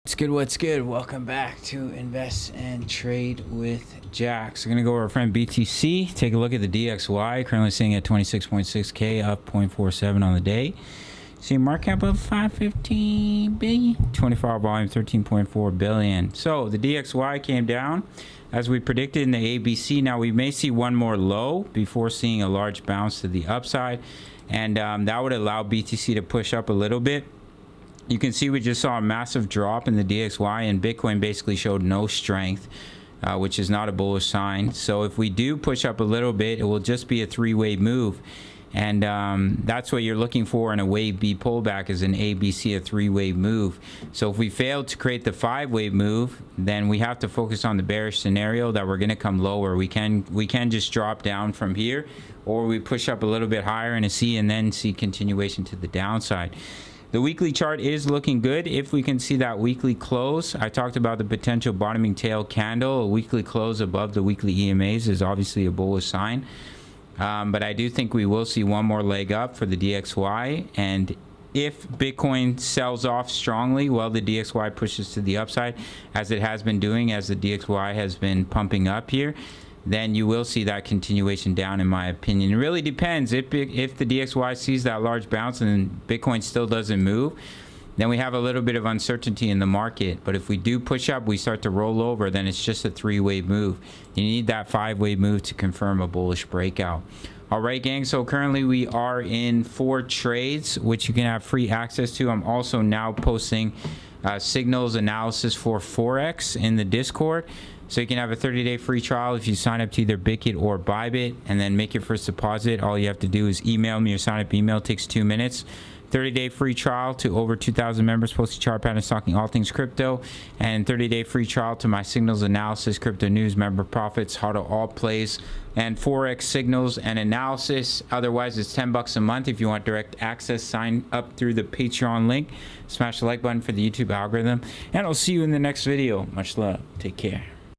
What's good? Welcome back to Invest and Trade with Jack. So, we're going to go over our friend BTC. Take a look at the DXY, currently sitting at 26.6K, up 0.47 on the day. See market cap of 515 billion, 24-hour volume 13.4 billion. So, the DXY came down as we predicted in the ABC. Now, we may see one more low before seeing a large bounce to the upside, and that would allow BTC to push up a little bit. You can see we just saw a massive drop in the DXY, and Bitcoin basically showed no strength, which is not a bullish sign. So if we do push up a little bit, it will just be a three-way move. And that's what you're looking for in a wave B pullback, is an ABC, a three-way move. So if we fail to create the five-way move, then we have to focus on the bearish scenario that we're going to come lower. We can just drop down from here, or we push up a little bit higher in a C and then see continuation to the downside. The weekly chart is looking good. If we can see that weekly close, I talked about the potential bottoming tail candle. A weekly close above the weekly EMAs is obviously a bullish sign. But I do think we will see one more leg up for the DXY. And if Bitcoin sells off strongly, well, the DXY pushes to the upside, as it has been doing, as the DXY has been pumping up here, then you will see that continuation down, in my opinion. It really depends. If the DXY sees that large bounce and Bitcoin still doesn't move, then we have a little bit of uncertainty in the market. But if we do push up, we start to roll over, then it's just a three-way move. You need that five-way move to confirm a bullish breakout. All right, gang, so currently we are in 4 trades, which you can have free access to. I'm also now posting signals analysis for Forex in the Discord. So you can have a 30-day free trial if you sign up to either Bitkit or Bybit, and then make your first deposit. All you have to do is email me. Your sign-up email takes 2 minutes. 30-day free trial to over 2,000 members, posting chart patterns, talking all things crypto, and 30-day free trial to my signals analysis, crypto news, member profits, how to all plays, and Forex signals and analysis. Otherwise, it's $10 a month. If you want direct access, sign up through the Patreon link. Smash the like button for the YouTube algorithm, and I'll see you in the next video. Much love. Take care.